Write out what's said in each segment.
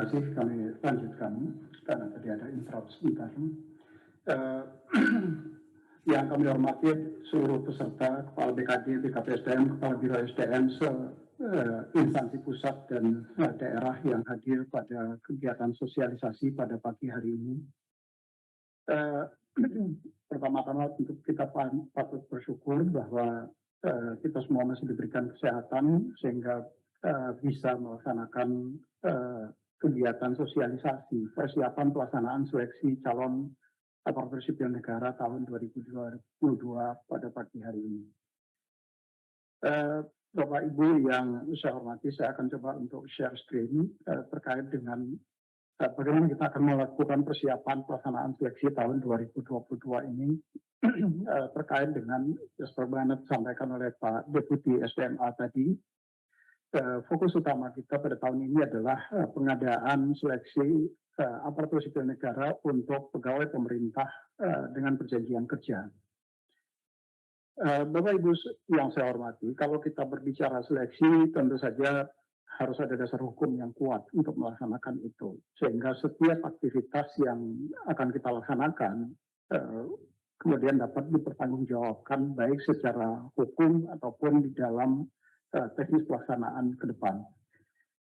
kasih, kami lanjutkan karena tadi ada interrupt sebentar. Yang kami hormati seluruh peserta, Kepala BKD, BKPSDM, Kepala Biro SDM, instansi pusat dan daerah yang hadir pada kegiatan sosialisasi pada pagi hari ini. Pertama-tama tentu kita patut bersyukur bahwa kita semua masih diberikan kesehatan sehingga bisa melaksanakan kegiatan sosialisasi persiapan pelaksanaan seleksi calon aparatur sipil negara tahun 2022 pada pagi hari ini. Bapak Ibu yang saya hormati, saya akan coba untuk share screen terkait dengan bagaimana kita akan melakukan persiapan pelaksanaan seleksi tahun 2022 ini terkait dengan sebagaimana disampaikan oleh Pak Deputi SDMA tadi. Fokus utama kita pada tahun ini adalah pengadaan seleksi aparatur sipil negara untuk pegawai pemerintah dengan perjanjian kerja. Bapak Ibu yang saya hormati, kalau kita berbicara seleksi tentu saja harus ada dasar hukum yang kuat untuk melaksanakan itu. Sehingga setiap aktivitas yang akan kita laksanakan kemudian dapat dipertanggungjawabkan baik secara hukum ataupun di dalam teknis pelaksanaan ke depan.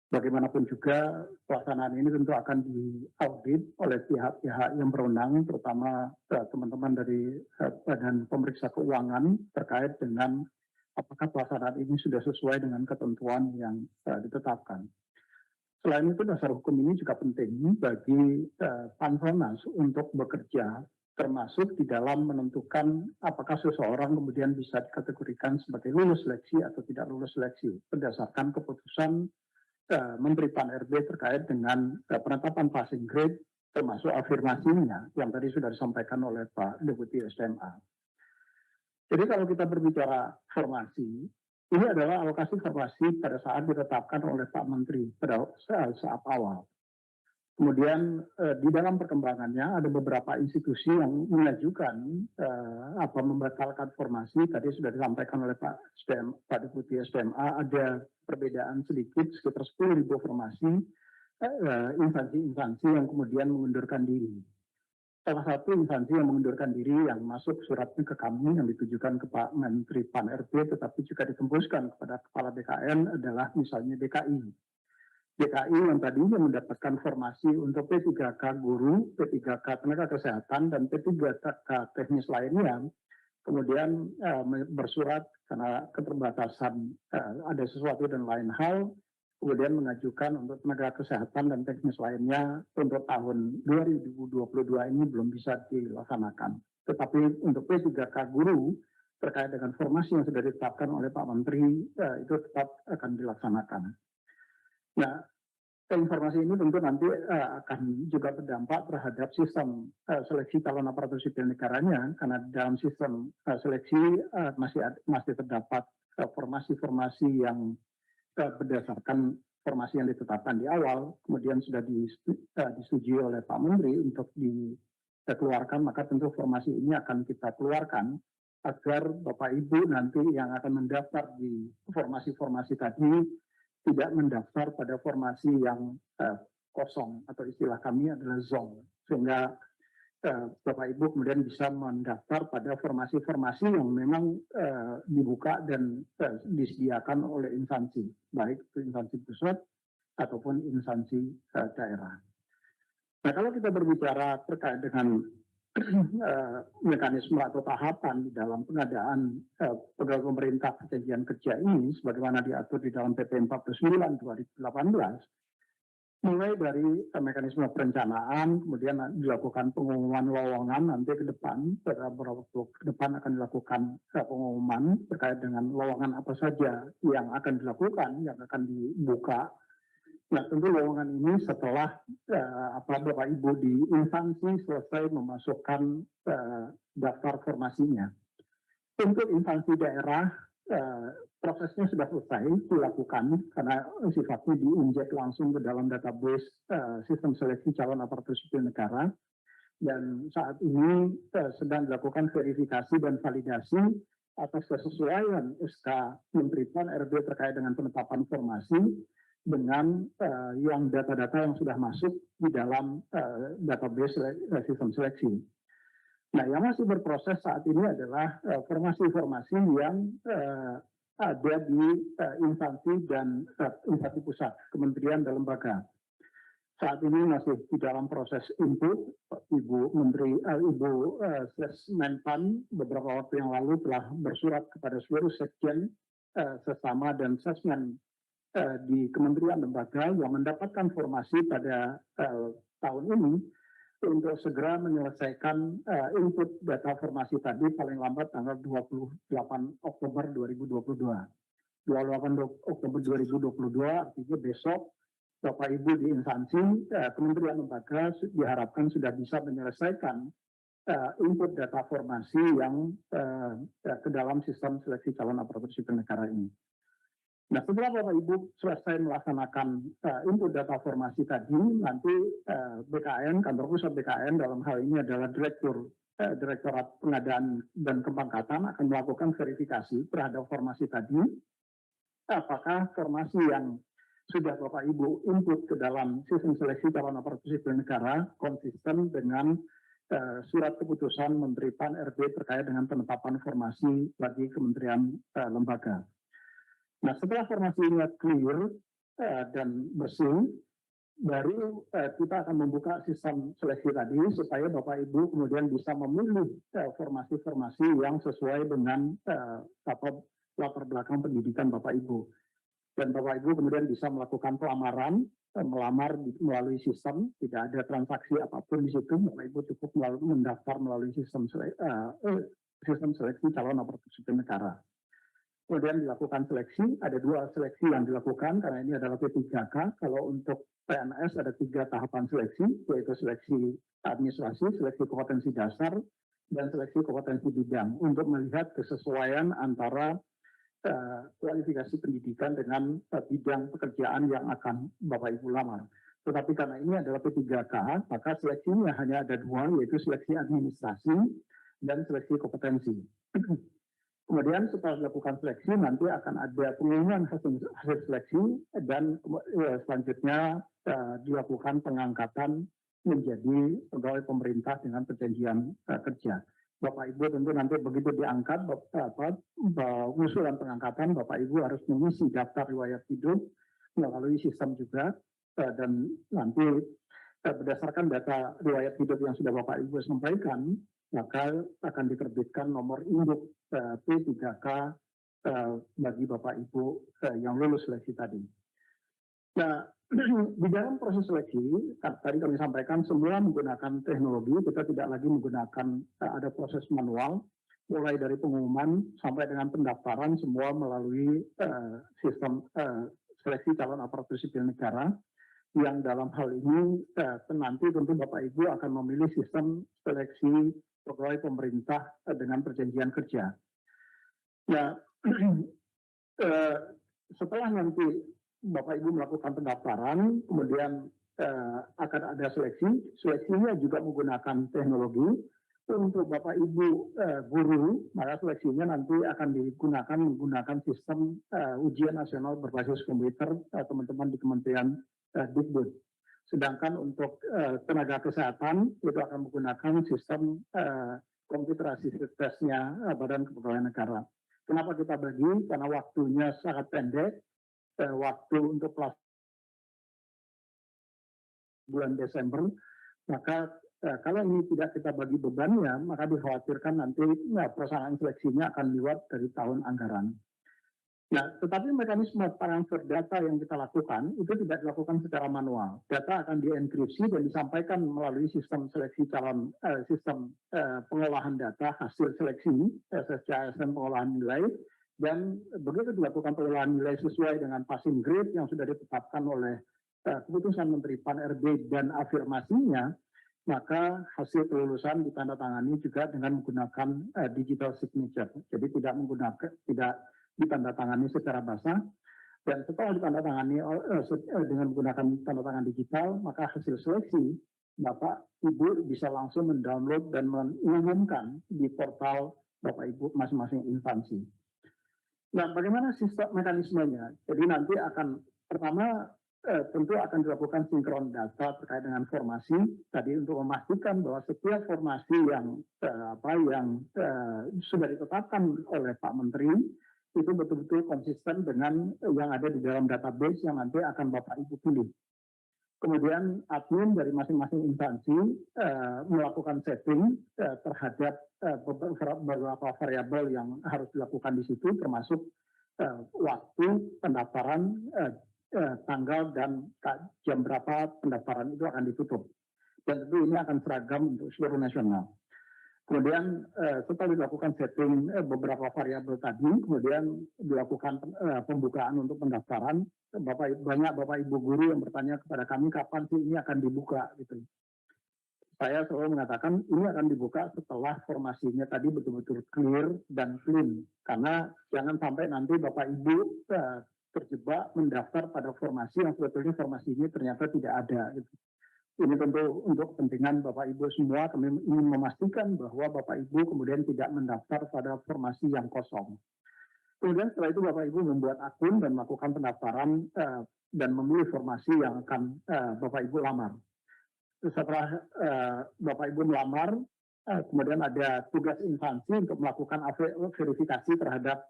Bagaimanapun juga pelaksanaan ini tentu akan diaudit oleh pihak-pihak yang berwenang, terutama teman-teman dari Badan Pemeriksa Keuangan terkait dengan apakah pelaksanaan ini sudah sesuai dengan ketentuan yang ditetapkan. Selain itu, dasar hukum ini juga penting bagi Panselnas untuk bekerja, termasuk di dalam menentukan apakah seseorang kemudian bisa dikategorikan sebagai lulus seleksi atau tidak lulus seleksi berdasarkan keputusan Menteri Pan-RB terkait dengan penetapan passing grade termasuk afirmasinya yang tadi sudah disampaikan oleh Pak Deputi SDMA. Jadi kalau kita berbicara formasi, ini adalah alokasi formasi pada saat ditetapkan oleh Pak Menteri pada saat awal. Kemudian di dalam perkembangannya ada beberapa institusi yang mengajukan membatalkan formasi. Tadi sudah disampaikan oleh Pak Deputi SDMA, ada perbedaan sedikit sekitar 10.000 formasi instansi-instansi yang kemudian mengundurkan diri. Salah satu instansi yang mengundurkan diri yang masuk suratnya ke kami yang ditujukan ke Pak Menteri Pan-RB tetapi juga ditembuskan kepada Kepala BKN adalah misalnya DKI. DKI yang tadinya mendapatkan formasi untuk P3K guru, P3K tenaga kesehatan, dan P3K teknis lainnya, kemudian bersurat karena keterbatasan ada sesuatu dan lain hal, kemudian mengajukan untuk tenaga kesehatan dan teknis lainnya untuk tahun 2022 ini belum bisa dilaksanakan. Tetapi untuk P3K guru, terkait dengan formasi yang sudah ditetapkan oleh Pak Menteri, itu tetap akan dilaksanakan. Nah, informasi ini tentu nanti akan juga berdampak terhadap sistem seleksi calon aparatur sipil negaranya, karena dalam sistem seleksi masih terdapat formasi-formasi yang berdasarkan formasi yang ditetapkan di awal, kemudian sudah disetujui oleh Pak Menteri untuk dikeluarkan, maka tentu formasi ini akan kita keluarkan agar Bapak Ibu nanti yang akan mendaftar di formasi-formasi tadi tidak mendaftar pada formasi yang kosong atau istilah kami adalah zong, sehingga Bapak Ibu kemudian bisa mendaftar pada formasi-formasi yang memang dibuka dan disediakan oleh instansi, baik itu instansi pusat ataupun instansi daerah. Nah, kalau kita berbicara terkait dengan mekanisme atau tahapan di dalam pengadaan pegawai pemerintah perjanjian kerja ini sebagaimana diatur di dalam PP 49 2018, mulai dari mekanisme perencanaan, kemudian dilakukan pengumuman lowongan nanti ke depan, beberapa waktu ke depan akan dilakukan pengumuman terkait dengan lowongan apa saja yang akan dilakukan, yang akan dibuka. Nah, tentu lowongan ini setelah Bapak Ibu di instansi selesai memasukkan daftar formasinya. Untuk instansi daerah, prosesnya sudah selesai dilakukan karena sifatnya diinjek langsung ke dalam database sistem seleksi calon aparatur sipil negara. Dan saat ini sedang dilakukan verifikasi dan validasi atas kesesuaian SK Menteri Pan-RB terkait dengan penetapan formasi dengan yang data-data yang sudah masuk di dalam database sistem seleksi. Nah, yang masih berproses saat ini adalah informasi-informasi yang ada di instansi dan instansi pusat, kementerian dan lembaga. Saat ini masih di dalam proses input. Ibu Menteri, Ibu Sesmenpan beberapa waktu yang lalu telah bersurat kepada seluruh sekjen sesama dan sesmen di kementerian lembaga yang mendapatkan formasi pada tahun ini untuk segera menyelesaikan input data formasi tadi paling lambat tanggal 28 Oktober 2022. 28 Oktober 2022 artinya besok Bapak Ibu di instansi kementerian lembaga diharapkan sudah bisa menyelesaikan input data formasi yang ke dalam sistem seleksi calon aparatur sipil negara ini. Nah, setelah Bapak Ibu selesai melaksanakan input data formasi tadi, nanti BKN, kantor pusat BKN dalam hal ini adalah Direktorat Pengadaan dan Kepangkatan akan melakukan verifikasi terhadap formasi tadi, apakah formasi yang sudah Bapak Ibu input ke dalam sistem seleksi calon aparatur sipil negara konsisten dengan surat keputusan Menteri PAN RB terkait dengan penetapan formasi bagi kementerian lembaga. Nah, setelah formasi ini clear dan bersih, baru kita akan membuka sistem seleksi tadi supaya Bapak Ibu kemudian bisa memilih formasi-formasi yang sesuai dengan latar belakang pendidikan Bapak Ibu. Dan Bapak Ibu kemudian bisa melakukan pelamaran, melamar melalui sistem, tidak ada transaksi apapun di situ. Bapak Ibu cukup mendaftar melalui sistem seleksi calon aparatur sipil negara. Kemudian dilakukan seleksi, ada 2 seleksi yang dilakukan karena ini adalah P3K. Kalau untuk PNS ada 3 tahapan seleksi, yaitu seleksi administrasi, seleksi kompetensi dasar, dan seleksi kompetensi bidang untuk melihat kesesuaian antara kualifikasi pendidikan dengan bidang pekerjaan yang akan Bapak Ibu lamar. Tetapi karena ini adalah P3K, maka seleksinya hanya ada 2, yaitu seleksi administrasi dan seleksi kompetensi. Kemudian setelah dilakukan seleksi, nanti akan ada pengumuman hasil seleksi dan selanjutnya dilakukan pengangkatan menjadi pegawai pemerintah dengan perjanjian kerja. Bapak Ibu tentu nanti begitu diangkat, usulan pengangkatan, Bapak Ibu harus mengisi daftar riwayat hidup melalui sistem juga, dan nanti berdasarkan data riwayat hidup yang sudah Bapak Ibu sampaikan, maka akan diterbitkan nomor induk P3K bagi Bapak Ibu yang lulus seleksi tadi. Nah, di dalam proses seleksi, tadi kami sampaikan semua menggunakan teknologi, kita tidak lagi menggunakan ada proses manual, mulai dari pengumuman sampai dengan pendaftaran semua melalui sistem seleksi calon aparatur sipil negara, yang dalam hal ini nanti tentu Bapak Ibu akan memilih sistem seleksi pegawai pemerintah dengan perjanjian kerja. Nah, setelah nanti Bapak Ibu melakukan pendaftaran, kemudian akan ada seleksi. Seleksinya juga menggunakan teknologi. Untuk Bapak Ibu guru, maka seleksinya nanti akan digunakan menggunakan sistem ujian nasional berbasis komputer teman-teman di Kementerian Dikbud. Sedangkan untuk tenaga kesehatan itu akan menggunakan sistem komputerasi testnya Badan Kepegawaian Negara. Kenapa kita bagi? Karena waktunya sangat pendek. Waktu untuk bulan Desember, maka kalau ini tidak kita bagi bebannya, maka dikhawatirkan nanti pelaksanaan seleksinya akan lewat dari tahun anggaran. Nah, tetapi mekanisme transfer data yang kita lakukan itu tidak dilakukan secara manual. Data akan dienkripsi dan disampaikan melalui sistem seleksi calon, sistem pengolahan data hasil seleksi SSCSM pengolahan nilai. Dan begitu dilakukan pengolahan nilai sesuai dengan passing grade yang sudah ditetapkan oleh keputusan Menteri PAN RB dan afirmasinya, maka hasil kelulusan ditandatangani juga dengan menggunakan digital signature. Jadi tidak ditandatangani secara basah. Dan setelah ditandatangani dengan menggunakan tanda tangan digital, maka hasil seleksi Bapak Ibu bisa langsung mendownload dan mengumumkan di portal Bapak Ibu masing-masing instansi. Nah, bagaimana sistem mekanismenya? Jadi nanti akan Pertama, tentu akan dilakukan sinkron data terkait dengan formasi tadi untuk memastikan bahwa setiap formasi yang sudah ditetapkan oleh Pak Menteri itu betul-betul konsisten dengan yang ada di dalam database yang nanti akan Bapak Ibu pilih. Kemudian admin dari masing-masing instansi melakukan setting terhadap beberapa variabel yang harus dilakukan di situ, termasuk waktu pendaftaran, tanggal dan jam berapa pendaftaran itu akan ditutup. Dan tentu ini akan seragam untuk seluruh nasional. Kemudian setelah dilakukan setting beberapa variabel tadi, kemudian dilakukan pembukaan untuk pendaftaran. Banyak Bapak Ibu guru yang bertanya kepada kami kapan sih ini akan dibuka gitu. Saya selalu mengatakan ini akan dibuka setelah formasinya tadi betul-betul clear dan clean. Karena jangan sampai nanti Bapak Ibu terjebak mendaftar pada formasi yang sebetulnya formasi ini ternyata tidak ada gitu. Ini tentu untuk kepentingan Bapak Ibu semua, kami ingin memastikan bahwa Bapak Ibu kemudian tidak mendaftar pada formasi yang kosong. Kemudian setelah itu Bapak Ibu membuat akun dan melakukan pendaftaran dan memilih formasi yang akan Bapak Ibu lamar. Setelah Bapak Ibu melamar, kemudian ada tugas instansi untuk melakukan verifikasi terhadap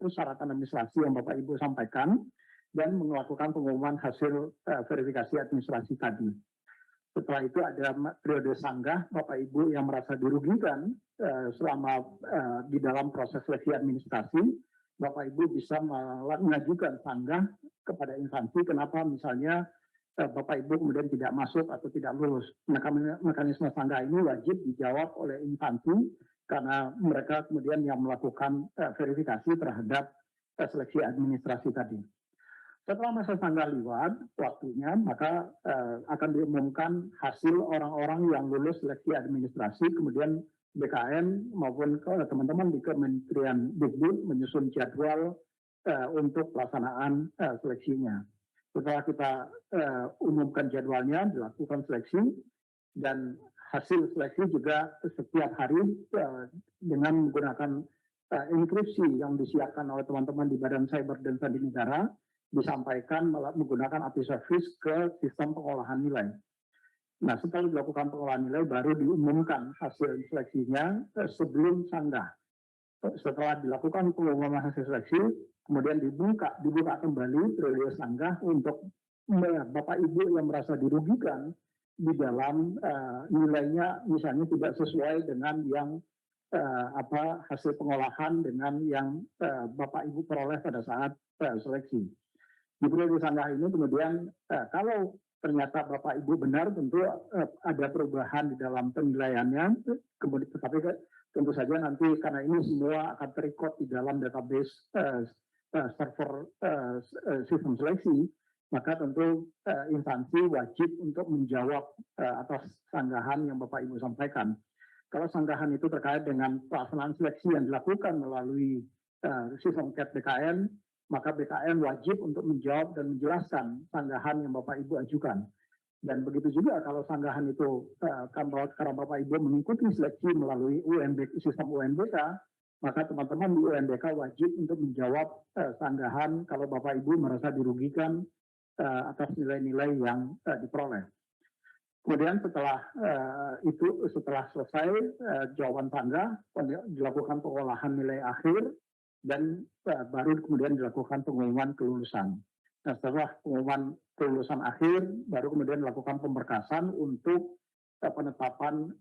persyaratan administrasi yang Bapak Ibu sampaikan dan melakukan pengumuman hasil verifikasi administrasi tadi. Setelah itu ada periode sanggah Bapak Ibu yang merasa dirugikan selama di dalam proses seleksi administrasi, Bapak Ibu bisa mengajukan sanggah kepada instansi kenapa misalnya Bapak Ibu kemudian tidak masuk atau tidak lulus. Mekanisme sanggah ini wajib dijawab oleh instansi karena mereka kemudian yang melakukan verifikasi terhadap seleksi administrasi tadi. Setelah masa sanggah lewat waktunya, maka akan diumumkan hasil orang-orang yang lulus seleksi administrasi, kemudian BKN maupun teman-teman di Kementerian Dikbud menyusun jadwal untuk pelaksanaan seleksinya. Setelah kita umumkan jadwalnya, dilakukan seleksi, dan hasil seleksi juga setiap hari dengan menggunakan enkripsi yang disiapkan oleh teman-teman di Badan Cyber dan Sandi Negara, disampaikan menggunakan API service ke sistem pengolahan nilai. Nah, setelah dilakukan pengolahan nilai, baru diumumkan hasil seleksinya sebelum sanggah. Setelah dilakukan pengumuman hasil seleksi, kemudian dibuka kembali periode sanggah untuk Bapak Ibu yang merasa dirugikan di dalam nilainya misalnya tidak sesuai dengan yang hasil pengolahan dengan yang Bapak Ibu peroleh pada saat seleksi. Di periode sanggah ini kemudian kalau ternyata Bapak Ibu benar tentu ada perubahan di dalam penilaiannya, kemudian tetapi tentu saja nanti karena ini semua akan terrecord di dalam database server sistem seleksi, maka tentu instansi wajib untuk menjawab atas sanggahan yang Bapak Ibu sampaikan. Kalau sanggahan itu terkait dengan pelaksanaan seleksi yang dilakukan melalui sistem CAT BKN, maka BKN wajib untuk menjawab dan menjelaskan sanggahan yang Bapak Ibu ajukan. Dan begitu juga kalau sanggahan itu karena Bapak Ibu mengikuti seleksi melalui sistem UNBK, maka teman-teman di UNBK wajib untuk menjawab sanggahan kalau Bapak Ibu merasa dirugikan atas nilai-nilai yang diperoleh. Kemudian setelah setelah selesai jawaban sanggah, dilakukan pengolahan nilai akhir, dan baru kemudian dilakukan pengumuman kelulusan. Nah, setelah pengumuman kelulusan akhir, baru kemudian dilakukan pemberkasan untuk penetapan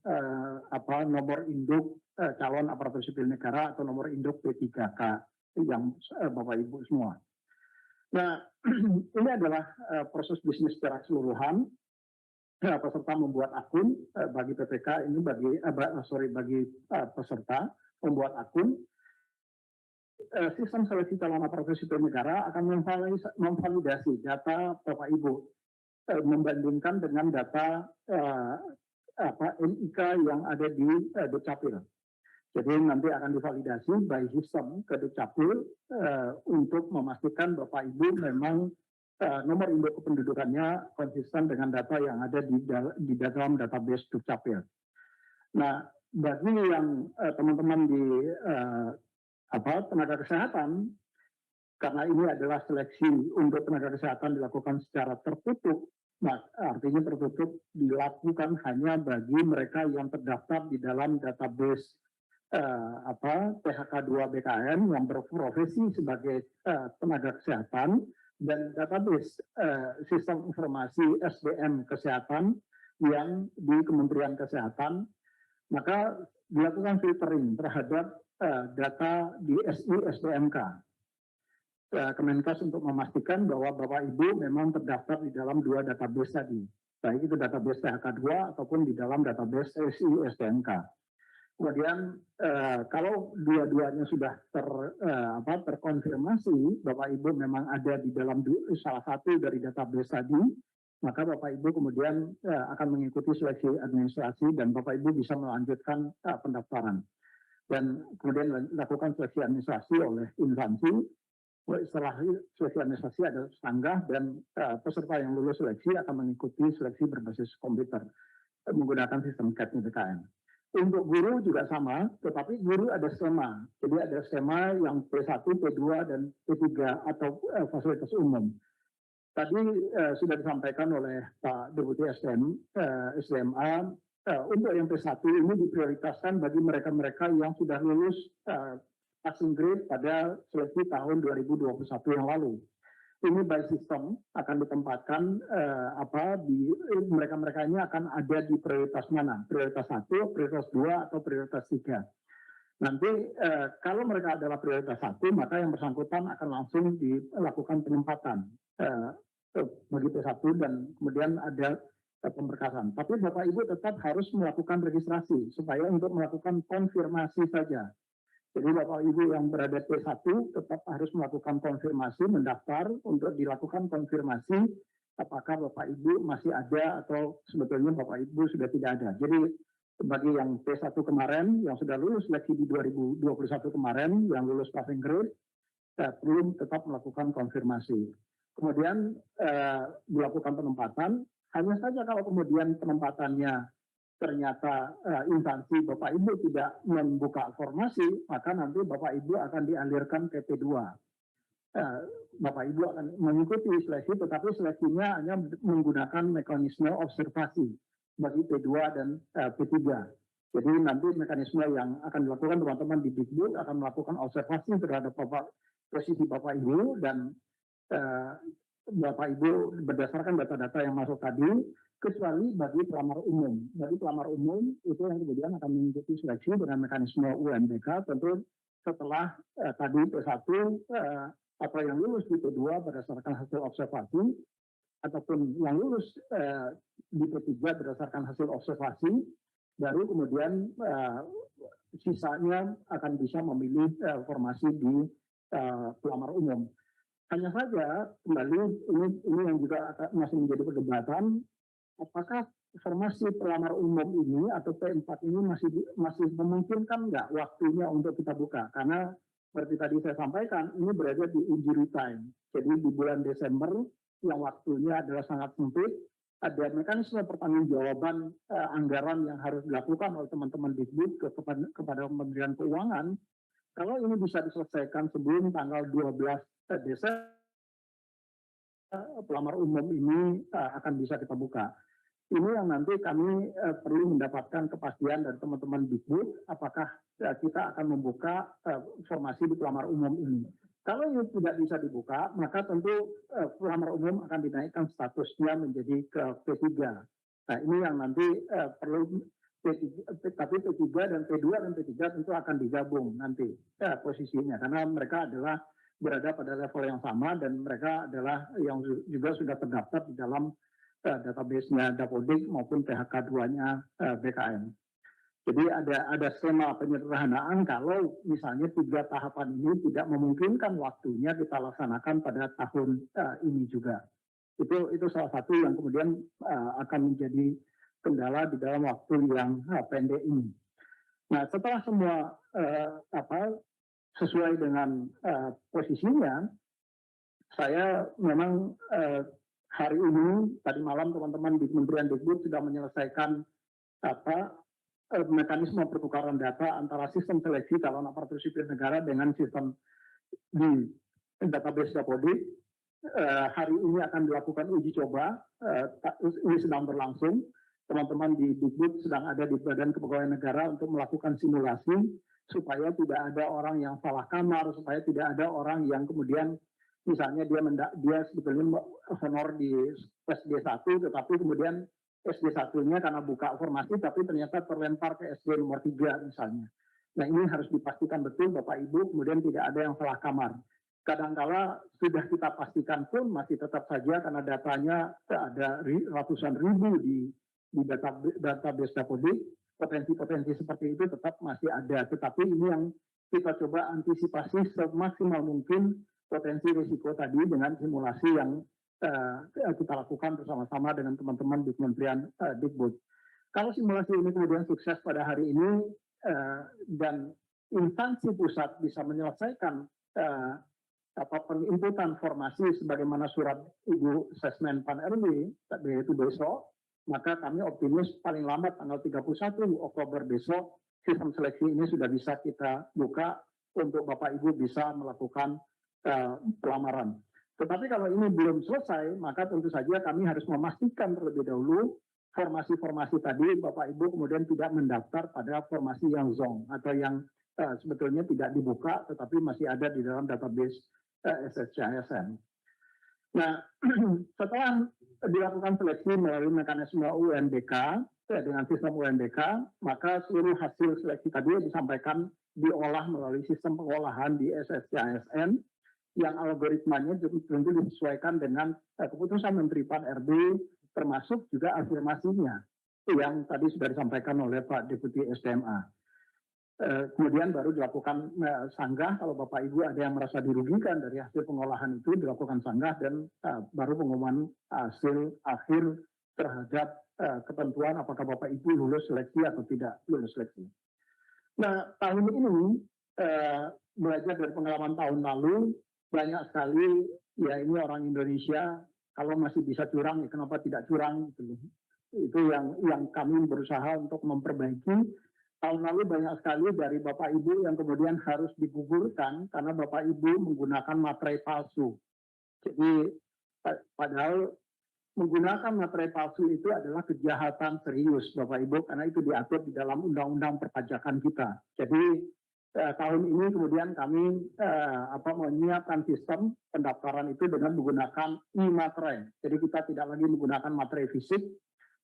nomor induk calon aparatur sipil negara atau nomor induk P3K yang Bapak Ibu semua. Nah, ini adalah proses bisnis secara keseluruhan. Peserta membuat akun bagi PPK ini bagi peserta membuat akun. Sistem seleksi calon aparatur sipil negara akan memvalidasi data Bapak Ibu, membandingkan dengan data NIK yang ada di Dukcapil. Jadi nanti akan divalidasi by sistem ke Dukcapil untuk memastikan Bapak Ibu memang nomor induk kependudukannya konsisten dengan data yang ada di dalam database Dukcapil. Nah, bagi yang teman-teman di tenaga kesehatan, karena ini adalah seleksi untuk tenaga kesehatan dilakukan secara tertutup. Nah, artinya tertutup dilakukan hanya bagi mereka yang terdaftar di dalam database PHK2 BKN yang berprofesi sebagai tenaga kesehatan dan database sistem informasi SDM kesehatan yang di Kementerian Kesehatan, maka dilakukan filtering terhadap data di SI SDMK. Kemenkes untuk memastikan bahwa Bapak Ibu memang terdaftar di dalam dua database tadi, baik itu database PHK2 ataupun di dalam database SI SDMK. Kemudian kalau dua-duanya sudah terkonfirmasi Bapak Ibu memang ada di dalam salah satu dari database tadi, maka Bapak Ibu kemudian akan mengikuti seleksi administrasi dan Bapak Ibu bisa melanjutkan pendaftaran. Dan kemudian lakukan seleksi administrasi oleh instansi. Setelah seleksi administrasi ada sanggah dan peserta yang lulus seleksi akan mengikuti seleksi berbasis komputer menggunakan sistem CAT BKN. Untuk guru juga sama, tetapi guru ada skema. Jadi ada skema yang P1, P2, dan P3 atau fasilitas umum. Tadi sudah disampaikan oleh Pak Deputi SDMA, untuk yang P1 ini diprioritaskan bagi mereka-mereka yang sudah lulus passing grade pada seleksi tahun 2021 yang lalu. Ini by system akan ditempatkan di mereka-mereka ini akan ada di prioritas mana? Prioritas 1, prioritas 2, atau prioritas 3. Nanti kalau mereka adalah prioritas 1, maka yang bersangkutan akan langsung dilakukan penempatan bagi P1 dan kemudian ada pemberkasan. Tapi Bapak Ibu tetap harus melakukan registrasi supaya untuk melakukan konfirmasi saja. Jadi Bapak Ibu yang berada P1 tetap harus melakukan konfirmasi, mendaftar untuk dilakukan konfirmasi apakah Bapak Ibu masih ada atau sebetulnya Bapak Ibu sudah tidak ada. Jadi bagi yang P1 kemarin, yang sudah lulus seleksi di 2021 kemarin, yang lulus passing grade, perlu tetap melakukan konfirmasi. Kemudian dilakukan penempatan, hanya saja kalau kemudian penempatannya ternyata instansi Bapak Ibu tidak membuka formasi, maka nanti Bapak Ibu akan dialirkan ke P2. Bapak Ibu akan mengikuti seleksi, tetapi seleksinya hanya menggunakan mekanisme observasi bagi P2 dan P3. Jadi nanti mekanisme yang akan dilakukan teman-teman di Dikbud akan melakukan observasi terhadap posisi Bapak Ibu dan Bapak Ibu berdasarkan data-data yang masuk tadi, kecuali bagi pelamar umum. Bagi pelamar umum itu yang kemudian akan mengikuti seleksi dengan mekanisme UMBK, tentu setelah tadi P1 atau yang lulus di P2 berdasarkan hasil observasi, ataupun yang lulus di P3 berdasarkan hasil observasi, baru kemudian sisanya akan bisa memilih formasi di pelamar umum. Hanya saja kembali ini yang juga masih menjadi perdebatan, apakah formasi pelamar umum ini atau P4 ini masih memungkinkan nggak waktunya untuk kita buka? Karena seperti tadi saya sampaikan, ini berada di injury time. Jadi di bulan Desember yang waktunya adalah sangat sempit, ada mekanisme pertanggungjawaban anggaran yang harus dilakukan oleh teman-teman Dikbud kepada Kementerian Keuangan. Kalau ini bisa diselesaikan sebelum tanggal 12 Desember, pelamar umum ini akan bisa kita buka. Ini yang nanti kami perlu mendapatkan kepastian dari teman-teman Dikbud, apakah kita akan membuka formasi di pelamar umum ini. Kalau ini tidak bisa dibuka, maka tentu pelamar umum akan dinaikkan statusnya menjadi ke P3. Nah ini yang nanti perlu tapi P3 dan P2 dan P3 tentu akan digabung nanti posisinya, karena mereka adalah berada pada level yang sama dan mereka adalah yang juga sudah terdaftar di dalam database-nya Dapodik maupun PHK2-nya BKN. Jadi ada skema penyederhanaan kalau misalnya 3 tahapan ini tidak memungkinkan waktunya kita laksanakan pada tahun ini juga. Itu salah satu yang kemudian akan menjadi kendala di dalam waktu yang pendek ini. Nah, setelah semua sesuai dengan posisinya, saya memang hari ini, tadi malam teman-teman di Kementerian Dikbud sudah menyelesaikan mekanisme pertukaran data antara sistem seleksi calon aparatur sipil negara dengan sistem di database Dapodik. Hari ini akan dilakukan uji coba, ini sedang berlangsung. Teman-teman di Dikbud sedang ada di Badan Kepegawaian Negara untuk melakukan simulasi supaya tidak ada orang yang salah kamar, supaya tidak ada orang yang kemudian misalnya dia sebetulnya honor di SD1 tetapi kemudian SD1-nya karena buka formasi tapi ternyata terlempar ke SD nomor 3 misalnya. Nah, ini harus dipastikan betul Bapak Ibu, kemudian tidak ada yang salah kamar. Kadangkala sudah kita pastikan pun masih tetap saja karena datanya ada ratusan ribu di database Dapodik, potensi-potensi seperti itu tetap masih ada. Tetapi ini yang kita coba antisipasi semaksimal mungkin potensi risiko tadi dengan simulasi yang kita lakukan bersama-sama dengan teman-teman di Kementerian Dikbud. Kalau simulasi ini kemudian sukses pada hari ini dan instansi pusat bisa menyelesaikan penginputan formasi sebagaimana surat Ibu Sesmen Pan RB yaitu besok, maka kami optimis paling lambat tanggal 31 Oktober besok sistem seleksi ini sudah bisa kita buka untuk Bapak Ibu bisa melakukan pelamaran. Tetapi kalau ini belum selesai, maka tentu saja kami harus memastikan terlebih dahulu formasi-formasi tadi Bapak Ibu kemudian tidak mendaftar pada formasi yang zong atau yang sebetulnya tidak dibuka tetapi masih ada di dalam database SSCISN. Nah, setelah dilakukan seleksi melalui mekanisme UNBK dengan sistem UNBK, maka seluruh hasil seleksi tadi disampaikan diolah melalui sistem pengolahan di SSCISN yang algoritmanya tentu disesuaikan dengan keputusan Menteri Pan RB termasuk juga afirmasinya yang tadi sudah disampaikan oleh Pak Deputi SDMA. Kemudian baru dilakukan sanggah kalau Bapak Ibu ada yang merasa dirugikan dari hasil pengolahan itu dilakukan sanggah dan baru pengumuman hasil akhir terhadap ketentuan apakah Bapak Ibu lulus seleksi atau tidak lulus seleksi. Nah, tahun ini belajar dari pengalaman tahun lalu banyak sekali ya ini orang Indonesia kalau masih bisa curang ya kenapa tidak curang gitu. Itu yang kami berusaha untuk memperbaiki. Tahun lalu banyak sekali dari Bapak Ibu yang kemudian harus digugurkan karena Bapak Ibu menggunakan materai palsu. Jadi padahal menggunakan materai palsu itu adalah kejahatan serius Bapak Ibu karena itu diatur di dalam undang-undang perpajakan kita. Jadi tahun ini kemudian kami menyiapkan sistem pendaftaran itu dengan menggunakan e-materai. Jadi kita tidak lagi menggunakan materai fisik,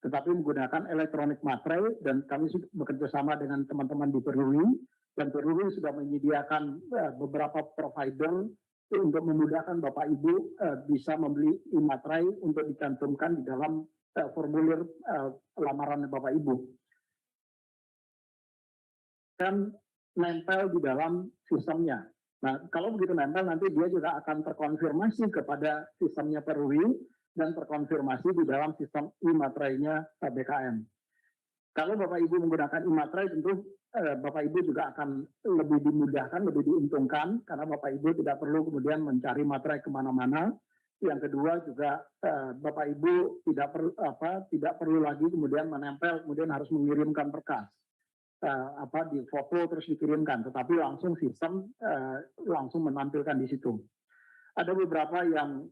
tetapi menggunakan elektronik materai dan kami sudah bekerja sama dengan teman-teman di Peruri dan Peruri sudah menyediakan beberapa provider untuk memudahkan Bapak Ibu bisa membeli e-materai untuk dicantumkan di dalam formulir lamaran Bapak Ibu. Dan nempel di dalam sistemnya. Nah, kalau begitu nempel nanti dia juga akan terkonfirmasi kepada sistemnya Peruri dan terkonfirmasi di dalam sistem e-materainya BKN. Kalau Bapak Ibu menggunakan e-materai tentu Bapak Ibu juga akan lebih dimudahkan, lebih diuntungkan karena Bapak Ibu tidak perlu kemudian mencari materai kemana-mana. Yang kedua juga Bapak Ibu tidak perlu lagi kemudian menempel, kemudian harus mengirimkan berkas. Di foto terus dikirimkan, tetapi langsung sistem langsung menampilkan di situ. Ada beberapa yang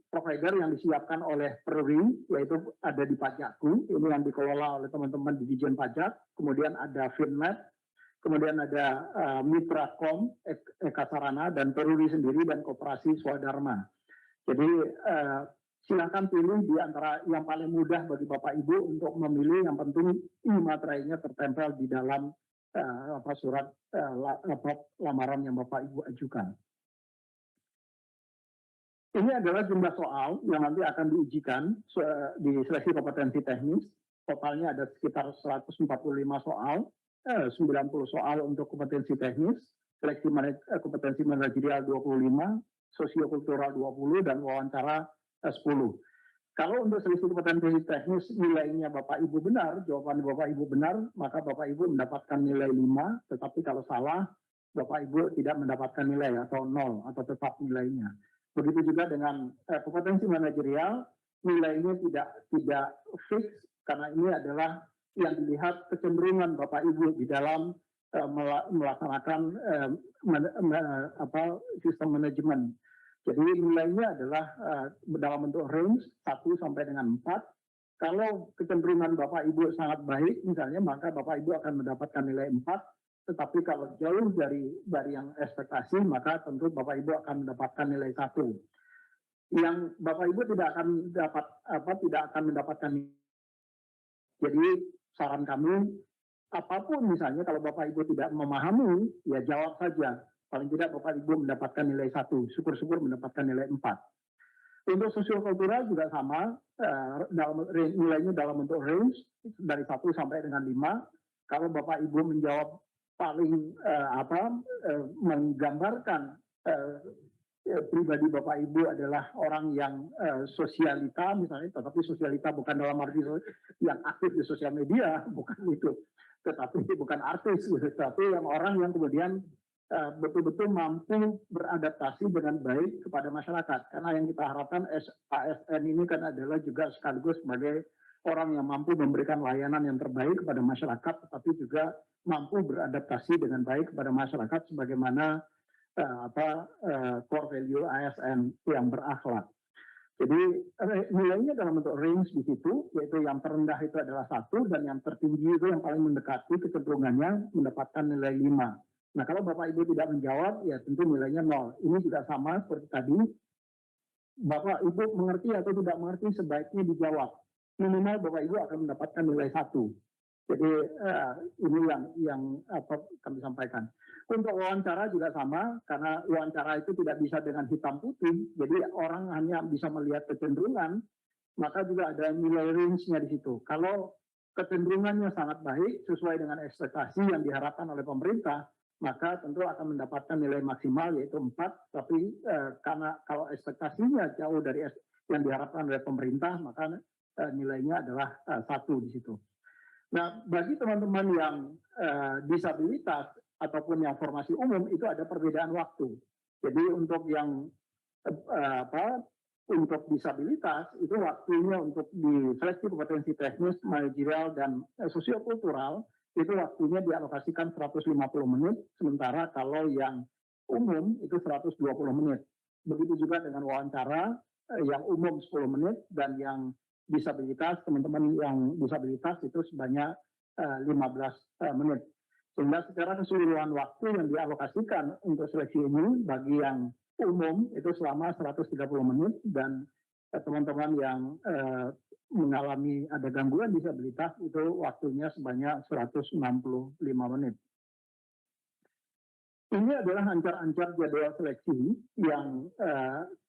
provider yang disiapkan oleh Peruri, yaitu ada di Pajakku, ini yang dikelola oleh teman-teman di Dijen Pajak, kemudian ada Finnet, kemudian ada Mitracom, Eka Sarana, dan Peruri sendiri, dan Koperasi Swadharma. Jadi silakan pilih di antara yang paling mudah bagi Bapak Ibu untuk memilih, yang penting e-materainya tertempel di dalam surat lamaran yang Bapak Ibu ajukan. Ini adalah jumlah soal yang nanti akan diujikan di seleksi kompetensi teknis. Totalnya ada sekitar 145 soal, 90 soal untuk kompetensi teknis, seleksi kompetensi manajerial 25, sosiokultural 20, dan wawancara 10. Kalau untuk seleksi kompetensi teknis nilainya Bapak Ibu benar, jawaban Bapak Ibu benar, maka Bapak Ibu mendapatkan nilai 5, tetapi kalau salah, Bapak Ibu tidak mendapatkan nilai atau 0, atau tetap nilainya. Begitu juga dengan kompetensi manajerial, nilainya tidak fix karena ini adalah yang dilihat kecenderungan Bapak Ibu di dalam melaksanakan sistem manajemen. Jadi nilainya adalah dalam bentuk range 1 sampai dengan 4. Kalau kecenderungan Bapak Ibu sangat baik misalnya, maka Bapak Ibu akan mendapatkan nilai 4. Tetapi kalau jauh dari yang ekspektasi, maka tentu Bapak Ibu akan mendapatkan nilai 1. Yang Bapak Ibu tidak akan mendapatkan. Jadi saran kami, apapun misalnya kalau Bapak Ibu tidak memahami, ya jawab saja. Paling tidak Bapak Ibu mendapatkan nilai 1, syukur-syukur mendapatkan nilai 4. Untuk sosiokultural juga sama, nilainya dalam bentuk range dari 1 sampai dengan 5. Kalau Bapak Ibu menjawab paling menggambarkan pribadi Bapak Ibu adalah orang yang sosialita misalnya, tetapi sosialita bukan dalam arti yang aktif di sosial media, bukan itu, tetapi bukan artis, tetapi yang orang yang kemudian betul-betul mampu beradaptasi dengan baik kepada masyarakat. Karena yang kita harapkan ASN ini kan adalah juga sekaligus sebagai orang yang mampu memberikan layanan yang terbaik kepada masyarakat, tetapi juga mampu beradaptasi dengan baik kepada masyarakat sebagaimana core value ASN yang berakhlak. Jadi nilainya dalam bentuk range di situ, yaitu yang terendah itu adalah 1 dan yang tertinggi itu yang paling mendekati kecenderungannya mendapatkan nilai 5. Nah, kalau Bapak Ibu tidak menjawab, ya tentu nilainya 0. Ini juga sama seperti tadi. Bapak Ibu mengerti atau tidak mengerti sebaiknya dijawab. Minimal Bapak Ibu akan mendapatkan nilai 1. Jadi ini yang kami sampaikan. Untuk wawancara juga sama, karena wawancara itu tidak bisa dengan hitam putih. Jadi orang hanya bisa melihat kecenderungan, maka juga ada nilai range-nya di situ. Kalau kecenderungannya sangat baik, sesuai dengan ekspektasi yang diharapkan oleh pemerintah, maka tentu akan mendapatkan nilai maksimal yaitu 4, tapi karena kalau ekspektasinya jauh dari yang diharapkan oleh pemerintah, maka nilainya adalah 1 di situ. Nah, bagi teman-teman yang disabilitas ataupun yang formasi umum itu ada perbedaan waktu. Jadi untuk yang untuk disabilitas itu waktunya untuk di seleksi kompetensi teknis, manajerial dan sosiokultural itu waktunya dialokasikan 150 menit, sementara kalau yang umum itu 120 menit. Begitu juga dengan wawancara yang umum 10 menit dan yang disabilitas, teman-teman yang disabilitas itu sebanyak 15 menit. Sehingga secara keseluruhan waktu yang dialokasikan untuk seleksi ini bagi yang umum itu selama 130 menit dan teman-teman yang mengalami ada gangguan disabilitas itu waktunya sebanyak 165 menit. Ini adalah ancar-ancar jadwal seleksi yang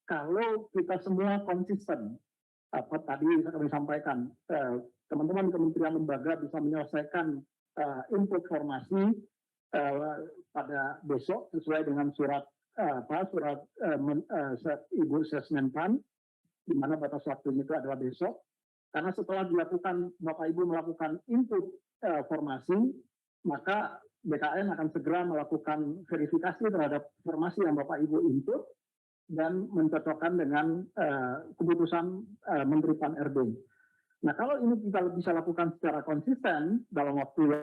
kalau kita semua konsisten, tadi kami sampaikan, teman-teman kementerian lembaga bisa menyelesaikan input formasi pada besok sesuai dengan surat Ibu Sesmenpan, di mana batas waktunya itu adalah besok. Karena setelah dilakukan, Bapak Ibu melakukan input formasi, maka BKN akan segera melakukan verifikasi terhadap formasi yang Bapak Ibu input dan mencocokkan dengan keputusan Menteri Pan-RB. Nah, kalau ini kita bisa lakukan secara konsisten dalam waktu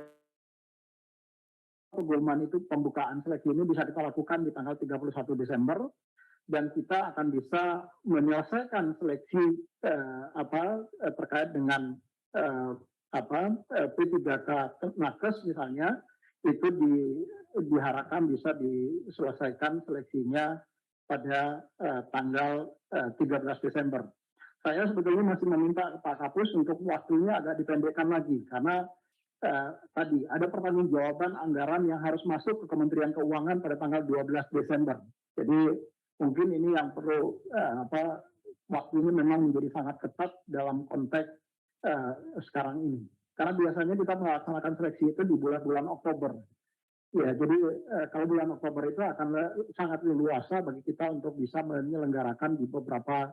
pengumuman itu, pembukaan seleksi ini bisa kita lakukan di tanggal 31 Desember dan kita akan bisa menyelesaikan seleksi terkait dengan P3K Nakes misalnya, itu diharapkan bisa diselesaikan seleksinya pada tanggal 13 Desember. Saya sebetulnya masih meminta Pak Kapus untuk waktunya agak dipendekkan lagi, karena tadi ada pertanggungjawaban anggaran yang harus masuk ke Kementerian Keuangan pada tanggal 12 Desember. Jadi mungkin ini yang perlu waktunya memang menjadi sangat ketat dalam konteks sekarang ini. Karena biasanya kita melaksanakan seleksi itu di bulan-bulan Oktober. Ya, jadi kalau bulan Oktober itu akan sangat leluasa bagi kita untuk bisa menyelenggarakan di beberapa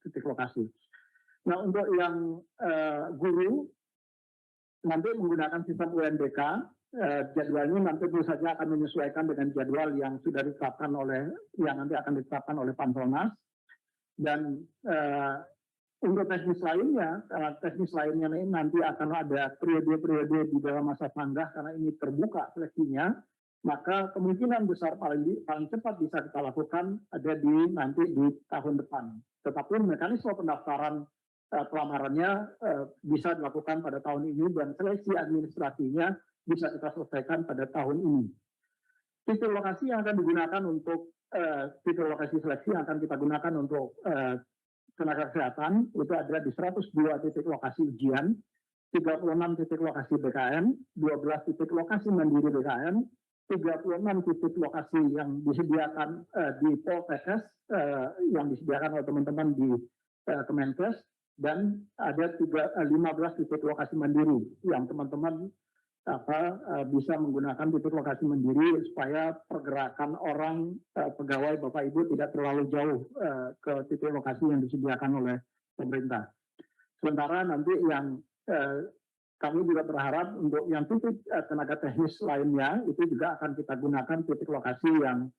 titik lokasi. Nah, untuk yang guru nanti menggunakan sistem UNBK, jadwalnya nanti tentu saja akan menyesuaikan dengan jadwal yang sudah ditetapkan oleh, yang nanti akan ditetapkan oleh Panselnas. Dan Untuk teknis lainnya ini nanti akan ada periode-periode di dalam masa sanggah karena ini terbuka seleksinya, maka kemungkinan besar paling cepat bisa kita lakukan ada nanti di tahun depan. Tetapi mekanisme pendaftaran pelamarannya bisa dilakukan pada tahun ini dan seleksi administrasinya bisa kita selesaikan pada tahun ini. Titik lokasi yang akan digunakan untuk titik lokasi seleksi yang akan kita gunakan untuk tenaga kesehatan itu ada di 102 titik lokasi ujian, 36 titik lokasi BKN, 12 titik lokasi mandiri BKN, 36 titik lokasi yang disediakan di Poltekkes yang disediakan oleh teman-teman di Kemenkes, dan ada 15 titik lokasi mandiri yang teman-teman bisa menggunakan titik lokasi mandiri supaya pergerakan orang pegawai Bapak Ibu tidak terlalu jauh ke titik lokasi yang disediakan oleh pemerintah. Sementara nanti yang kami juga berharap untuk yang titik tenaga teknis lainnya itu juga akan kita gunakan titik lokasi yang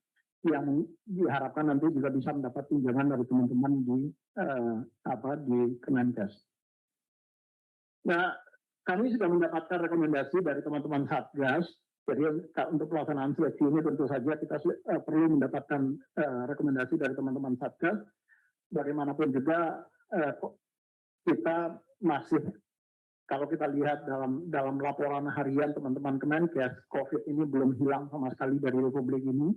diharapkan nanti juga bisa mendapat pinjaman dari teman-teman di Kemenkes. Nah, kami sudah mendapatkan rekomendasi dari teman-teman Satgas. Jadi untuk pelaksanaan seleksi ini tentu saja kita perlu mendapatkan rekomendasi dari teman-teman Satgas. Bagaimanapun juga kita masih, kalau kita lihat dalam laporan harian teman-teman Kemenkes, COVID ini belum hilang sama sekali dari Republik ini.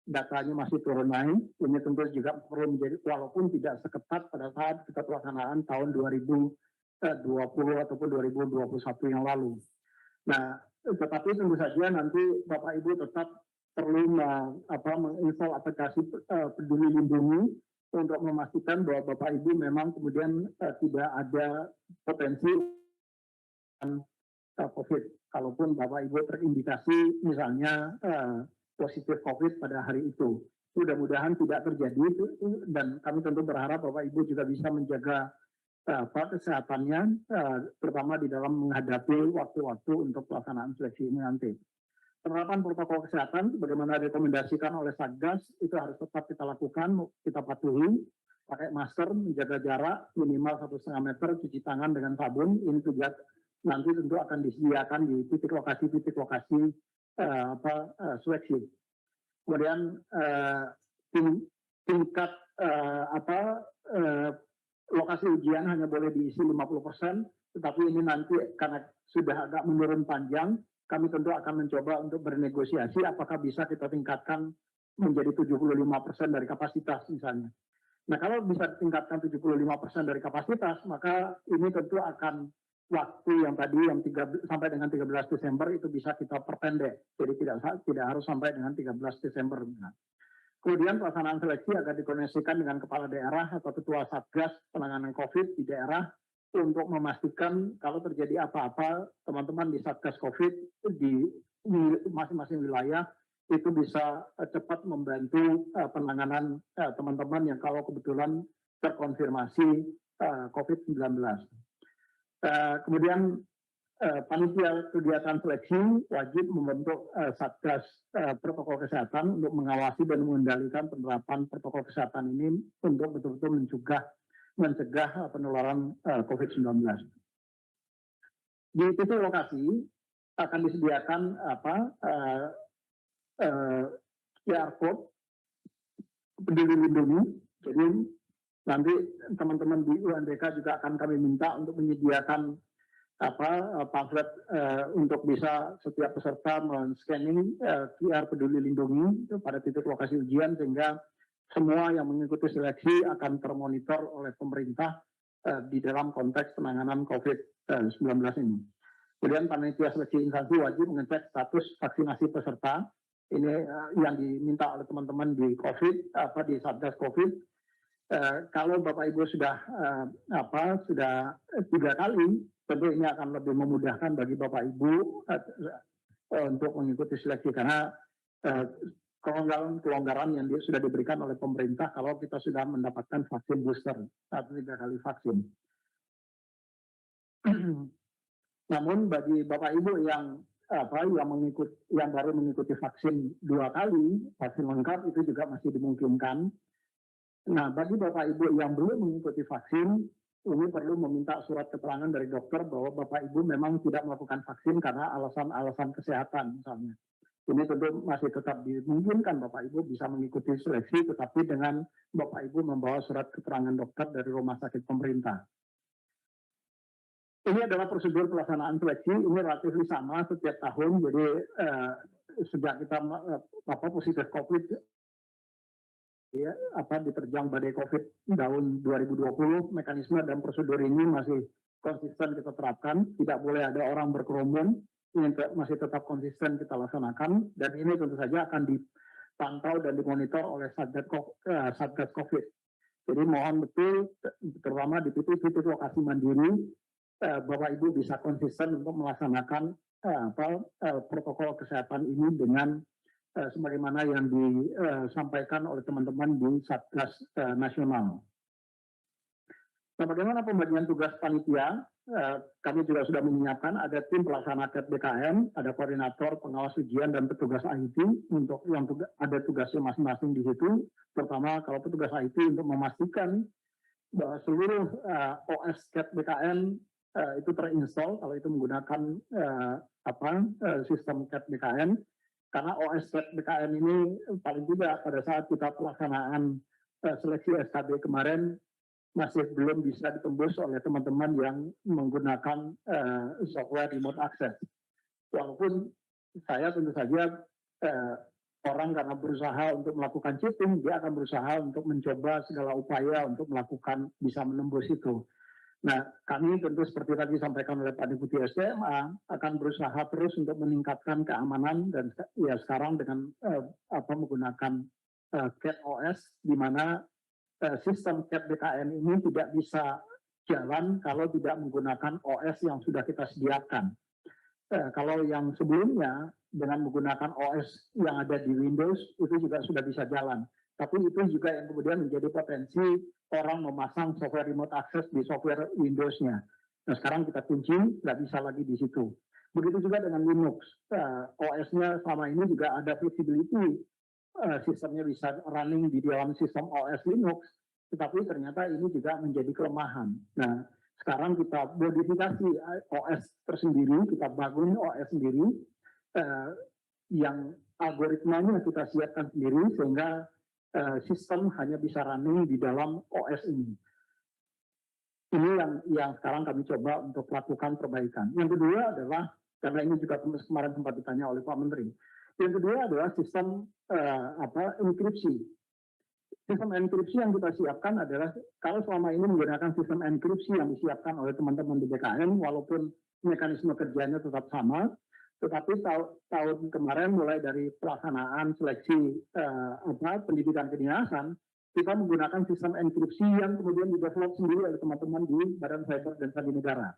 Datanya masih turun naik. Ini tentu juga perlu menjadi, walaupun tidak seketat pada saat kita pelaksanaan tahun 2020 ataupun 2021 yang lalu. Nah, tetapi tentu saja nanti Bapak Ibu tetap perlu menginstal aplikasi Peduli Lindungi untuk memastikan bahwa Bapak Ibu memang kemudian tidak ada potensi COVID. Kalaupun Bapak Ibu terindikasi misalnya positif COVID pada hari itu. Mudah-mudahan tidak terjadi, dan kami tentu berharap Bapak Ibu juga bisa menjaga kesehatannya, terutama di dalam menghadapi waktu-waktu untuk pelaksanaan seleksi ini nanti. Penerapan protokol kesehatan, bagaimana direkomendasikan oleh Satgas, itu harus tetap kita lakukan, kita patuhi, pakai masker, menjaga jarak minimal 1,5 meter, cuci tangan dengan sabun. Ini juga nanti tentu akan disediakan di titik lokasi seleksi. Kemudian tingkat lokasi ujian hanya boleh diisi 50%, tetapi ini nanti karena sudah agak menurun panjang, kami tentu akan mencoba untuk bernegosiasi apakah bisa kita tingkatkan menjadi 75% dari kapasitas misalnya. Nah, kalau bisa tingkatkan 75% dari kapasitas, maka ini tentu akan waktu yang tadi yang sampai dengan 13 Desember itu bisa kita perpendek. Jadi tidak harus sampai dengan 13 Desember. Kemudian pelaksanaan seleksi akan dikoordinasikan dengan kepala daerah atau ketua Satgas penanganan COVID di daerah untuk memastikan kalau terjadi apa-apa, teman-teman di Satgas COVID di masing-masing wilayah itu bisa cepat membantu penanganan teman-teman yang kalau kebetulan terkonfirmasi COVID-19. Kemudian panitia kegiatan seleksi wajib membentuk Satgas protokol kesehatan untuk mengawasi dan mengendalikan penerapan protokol kesehatan ini untuk betul-betul mencegah penularan COVID-19. Di titik lokasi akan disediakan QR code Peduli Lindungi. Jadi nanti teman-teman di UNDK juga akan kami minta untuk menyediakan pamflet untuk bisa setiap peserta men-scanning QR Peduli Lindungi pada titik lokasi ujian, sehingga semua yang mengikuti seleksi akan termonitor oleh pemerintah di dalam konteks penanganan COVID-19 ini. Kemudian panitia seleksi instansi wajib mengecek status vaksinasi peserta. Ini yang diminta oleh teman-teman di di Satgas COVID. Kalau Bapak Ibu sudah 3 kali, tentu ini akan lebih memudahkan bagi Bapak Ibu untuk mengikuti seleksi, karena kelonggaran yang sudah diberikan oleh pemerintah kalau kita sudah mendapatkan vaksin booster atau 3 kali vaksin. Namun bagi Bapak Ibu yang baru mengikuti vaksin 2 kali, vaksin lengkap itu juga masih dimungkinkan. Nah, bagi Bapak Ibu yang belum mengikuti vaksin, ini perlu meminta surat keterangan dari dokter bahwa Bapak Ibu memang tidak melakukan vaksin karena alasan-alasan kesehatan misalnya. Ini tentu masih tetap dimungkinkan Bapak Ibu bisa mengikuti seleksi, tetapi dengan Bapak Ibu membawa surat keterangan dokter dari rumah sakit pemerintah. Ini adalah prosedur pelaksanaan seleksi, ini relatif sama setiap tahun, jadi sejak kita positif COVID, ya, diterjang badai COVID tahun 2020, mekanisme dan prosedur ini masih konsisten kita terapkan, tidak boleh ada orang berkerumun, ini masih tetap konsisten kita laksanakan, dan ini tentu saja akan dipantau dan dimonitor oleh Satgas COVID. Jadi mohon betul, terutama di titik-titik lokasi mandiri, Bapak Ibu bisa konsisten untuk melaksanakan protokol kesehatan ini dengan sebagaimana yang disampaikan oleh teman-teman di Satgas Nasional. Nah, bagaimana pembagian tugas panitia? Kami juga sudah menyiapkan ada tim pelaksana KET BKN, ada koordinator, pengawas ujian, dan petugas IT untuk yang ada tugasnya masing-masing di situ. Terutama kalau petugas IT untuk memastikan bahwa seluruh OS KET BKN itu terinstall kalau itu menggunakan sistem KET BKN. Karena OS KET BKN ini paling tidak pada saat kita pelaksanaan seleksi SKB kemarin masih belum bisa ditembus oleh teman-teman yang menggunakan software remote access. Walaupun saya tentu saja orang karena berusaha untuk melakukan cheating, dia akan berusaha untuk mencoba segala upaya untuk melakukan bisa menembus itu. Nah, kami tentu seperti tadi disampaikan oleh Pak Deputi SDMA akan berusaha terus untuk meningkatkan keamanan dan ya sekarang dengan menggunakan CAT OS di mana sistem CAT BKN ini tidak bisa jalan kalau tidak menggunakan OS yang sudah kita sediakan. Kalau yang sebelumnya dengan menggunakan OS yang ada di Windows itu juga sudah bisa jalan. Tapi itu juga yang kemudian menjadi potensi orang memasang software remote access di software Windows-nya. Nah sekarang kita kunci, nggak bisa lagi di situ. Begitu juga dengan Linux. OS-nya selama ini juga ada flexibility. Sistemnya bisa running di dalam sistem OS Linux, tetapi ternyata ini juga menjadi kelemahan. Nah, sekarang kita modifikasi OS tersendiri, kita bangun OS sendiri, yang algoritmanya kita siapkan sendiri, sehingga sistem hanya bisa running di dalam OS ini. Ini yang sekarang kami coba untuk lakukan perbaikan. Yang kedua adalah, karena ini juga kemarin sempat ditanya oleh Pak Menteri, yang kedua adalah sistem enkripsi. Sistem enkripsi yang kita siapkan adalah, kalau selama ini menggunakan sistem enkripsi yang disiapkan oleh teman-teman di BKN, walaupun mekanisme kerjanya tetap sama, tetapi tahun kemarin mulai dari pelaksanaan seleksi pendidikan kedinasan, kita menggunakan sistem enkripsi yang kemudian didevelop sendiri oleh teman-teman di Badan Cyber dan Sandi Negara.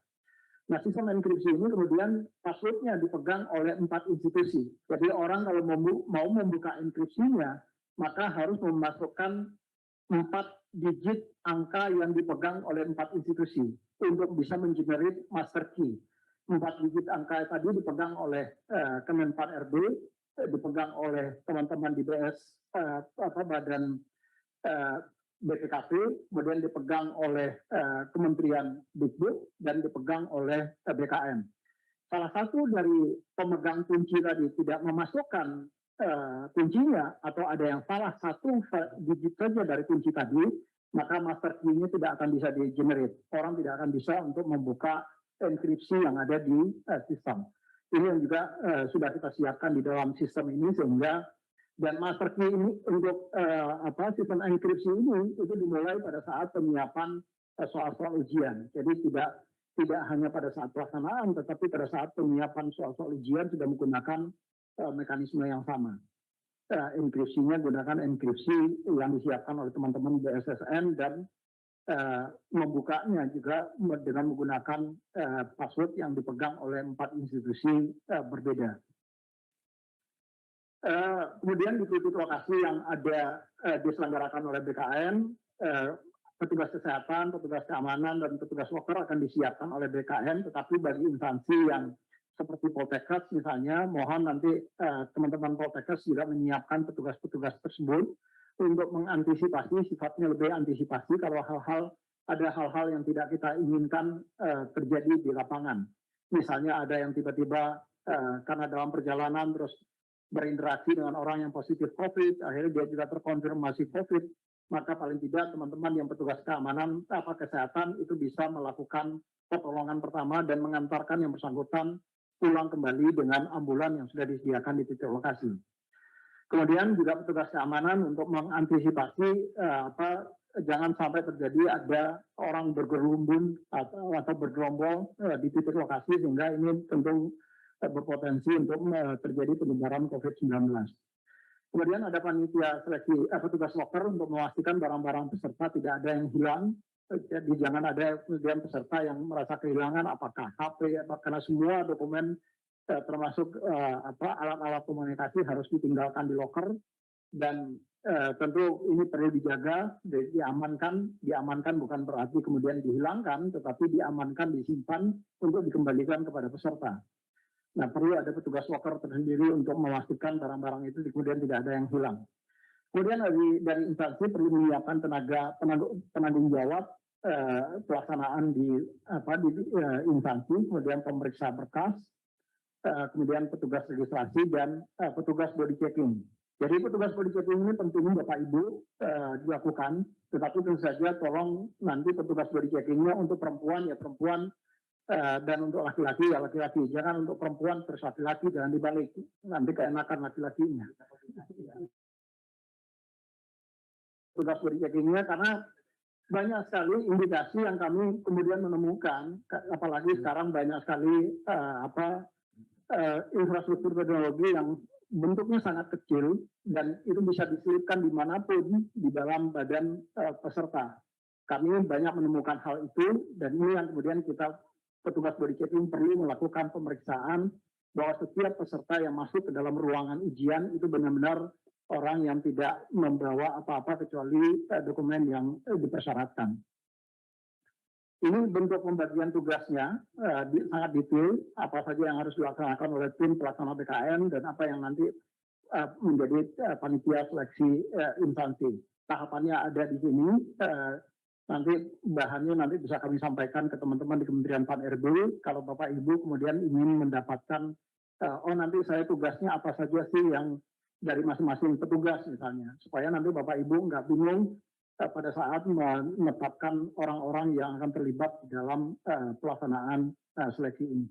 Nah, sistem enkripsi ini kemudian passwordnya dipegang oleh 4 institusi. Jadi orang kalau mau membuka enkripsinya, maka harus memasukkan 4 digit angka yang dipegang oleh 4 institusi untuk bisa mengenerate master key. 4 digit angka tadi dipegang oleh Kemenpan RB, dipegang oleh teman-teman di BS Badan BPKP, kemudian dipegang oleh Kementerian Dikbud dan dipegang oleh BKN. Salah satu dari pemegang kunci tadi tidak memasukkan kuncinya atau ada yang salah satu digit saja dari kunci tadi, maka master key-nya tidak akan bisa di-generate. Orang tidak akan bisa untuk membuka enkripsi yang ada di sistem. Ini yang juga sudah kita siapkan di dalam sistem ini, sehingga dan master key ini untuk sistem enkripsi ini itu dimulai pada saat penyiapan soal-soal ujian. Jadi tidak hanya pada saat pelaksanaan, tetapi pada saat penyiapan soal-soal ujian sudah menggunakan mekanisme yang sama. Enkripsinya gunakan enkripsi yang disiapkan oleh teman-teman BSSN dan membukanya juga dengan menggunakan password yang dipegang oleh 4 institusi berbeda. Kemudian di titik lokasi yang ada diselenggarakan oleh BKN, petugas kesehatan, petugas keamanan, dan petugas loker akan disiapkan oleh BKN, tetapi bagi instansi yang seperti Poltekkes misalnya, mohon nanti teman-teman Poltekkes juga menyiapkan petugas-petugas tersebut untuk mengantisipasi, sifatnya lebih antisipasi kalau hal-hal ada hal-hal yang tidak kita inginkan terjadi di lapangan. Misalnya ada yang tiba-tiba karena dalam perjalanan terus berinteraksi dengan orang yang positif COVID, akhirnya dia juga terkonfirmasi COVID, maka paling tidak teman-teman yang petugas keamanan atau kesehatan itu bisa melakukan pertolongan pertama dan mengantarkan yang bersangkutan pulang kembali dengan ambulan yang sudah disediakan di titik lokasi. Kemudian juga petugas keamanan untuk mengantisipasi jangan sampai terjadi ada orang bergerumbun atau bergerombol di titik lokasi sehingga ini tentu berpotensi untuk terjadi penyebaran COVID-19. Kemudian ada panitia seleksi petugas loker untuk memastikan barang-barang peserta tidak ada yang hilang. Jadi jangan ada kemudian peserta yang merasa kehilangan apakah HP, karena semua dokumen termasuk alat-alat komunikasi harus ditinggalkan di loker dan tentu ini perlu dijaga, diamankan bukan berarti kemudian dihilangkan, tetapi diamankan, disimpan untuk dikembalikan kepada peserta. Nah, perlu ada petugas loker tersendiri untuk memastikan barang-barang itu kemudian tidak ada yang hilang. Kemudian dari instansi perlu menyiapkan penanggung jawab pelaksanaan di instansi, kemudian pemeriksa berkas, kemudian petugas registrasi dan petugas body checking. Jadi petugas body checking ini penting Bapak Ibu dilakukan, tetapi tentu saja tolong nanti petugas body checkingnya untuk perempuan ya perempuan, dan untuk laki-laki ya laki-laki. Jangan untuk perempuan terus laki-laki, jangan dibalik, nanti keenakan laki-lakinya. Tugas body checkingnya karena banyak sekali indikasi yang kami kemudian menemukan, apalagi sekarang banyak sekali infrastruktur teknologi yang bentuknya sangat kecil dan itu bisa diselipkan dimanapun di dalam badan peserta. Kami banyak menemukan hal itu dan ini yang kemudian kita petugas body checking perlu melakukan pemeriksaan bahwa setiap peserta yang masuk ke dalam ruangan ujian itu benar-benar orang yang tidak membawa apa-apa kecuali dokumen yang dipersyaratkan. Ini bentuk pembagian tugasnya sangat detail, apa saja yang harus dilaksanakan oleh tim pelaksana BKN dan apa yang nanti menjadi panitia seleksi instansi. Tahapannya ada di sini. Nanti bahannya nanti bisa kami sampaikan ke teman-teman di Kementerian Pan-RB. Kalau Bapak Ibu kemudian ingin mendapatkan, nanti saya tugasnya apa saja sih yang dari masing-masing petugas misalnya, supaya nanti Bapak Ibu nggak bingung pada saat menetapkan orang-orang yang akan terlibat di dalam pelaksanaan seleksi ini.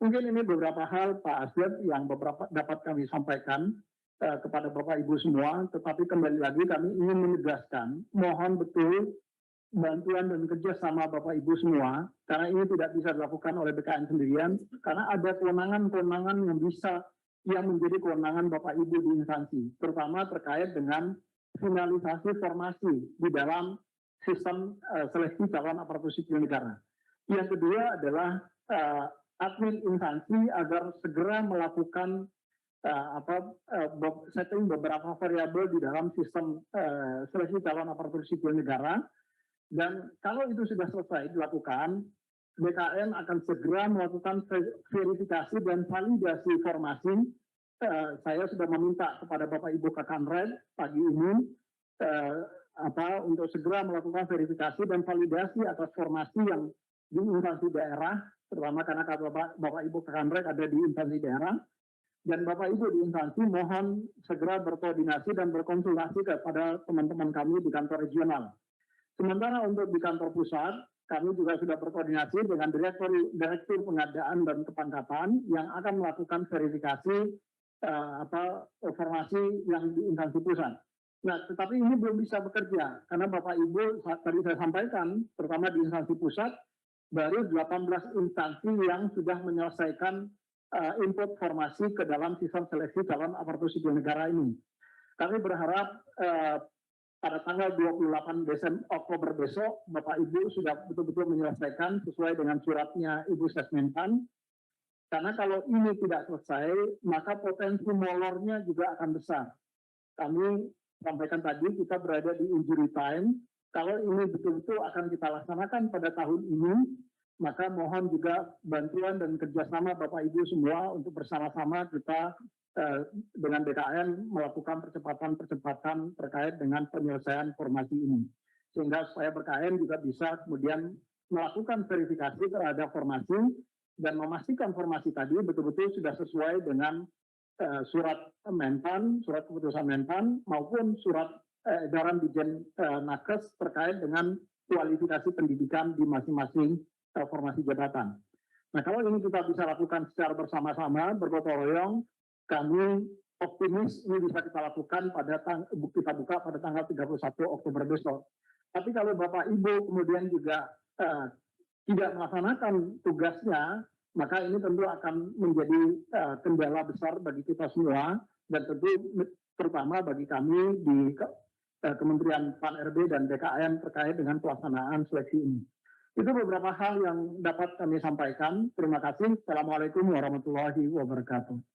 Mungkin ini beberapa hal Pak Asep yang beberapa dapat kami sampaikan kepada Bapak Ibu semua, tetapi kembali lagi kami ingin menegaskan, mohon betul bantuan dan kerjasama Bapak Ibu semua, karena ini tidak bisa dilakukan oleh BKN sendirian, karena ada kewenangan-kewenangan yang menjadi kewenangan Bapak Ibu di instansi, terutama terkait dengan finalisasi formasi di dalam sistem seleksi calon aparatur sipil negara. Yang kedua adalah admin instansi agar segera melakukan setting beberapa variabel di dalam sistem seleksi calon aparatur sipil negara. Dan kalau itu sudah selesai dilakukan, BKN akan segera melakukan verifikasi dan validasi formasi. Saya sudah meminta kepada Bapak Ibu Kakanred pagi ini untuk segera melakukan verifikasi dan validasi atas formasi yang di instansi daerah, terutama karena Bapak Ibu Kakanred ada di instansi daerah. Dan Bapak Ibu di instansi mohon segera berkoordinasi dan berkonsultasi kepada teman-teman kami di kantor regional. Sementara untuk di kantor pusat, kami juga sudah berkoordinasi dengan Direktur Pengadaan dan Kepangkatan yang akan melakukan verifikasi informasi yang di instansi pusat. Nah, tetapi ini belum bisa bekerja karena Bapak Ibu tadi saya sampaikan, terutama di instansi pusat, baru 18 instansi yang sudah menyelesaikan input formasi ke dalam sistem seleksi calon aparatur sipil negara ini. Kami berharap pada tanggal 28 Oktober besok, Bapak Ibu sudah betul-betul menyelesaikan sesuai dengan suratnya Ibu Sesmenpan. Karena kalau ini tidak selesai, maka potensi molornya juga akan besar. Kami sampaikan tadi, kita berada di injury time. Kalau ini betul-betul akan kita laksanakan pada tahun ini, maka mohon juga bantuan dan kerjasama Bapak Ibu semua untuk bersama-sama kita dengan BKN melakukan percepatan-percepatan terkait dengan penyelesaian formasi ini. sehingga supaya BKN juga bisa kemudian melakukan verifikasi terhadap formasi dan memastikan formasi tadi betul-betul sudah sesuai dengan surat Menpan, surat keputusan Menpan maupun surat edaran Dirjen Nakes terkait dengan kualifikasi pendidikan di masing-masing formasi jabatan. Nah, kalau ini kita bisa lakukan secara bersama-sama, bergotong royong, kami optimis ini bisa kita lakukan kita buka pada tanggal 31 Oktober besok. Tapi kalau Bapak Ibu kemudian juga tidak melaksanakan tugasnya, maka ini tentu akan menjadi kendala besar bagi kita semua, dan tentu terutama bagi kami di Kementerian PAN-RB dan BKN terkait dengan pelaksanaan seleksi ini. Itu beberapa hal yang dapat kami sampaikan. Terima kasih. Assalamualaikum warahmatullahi wabarakatuh.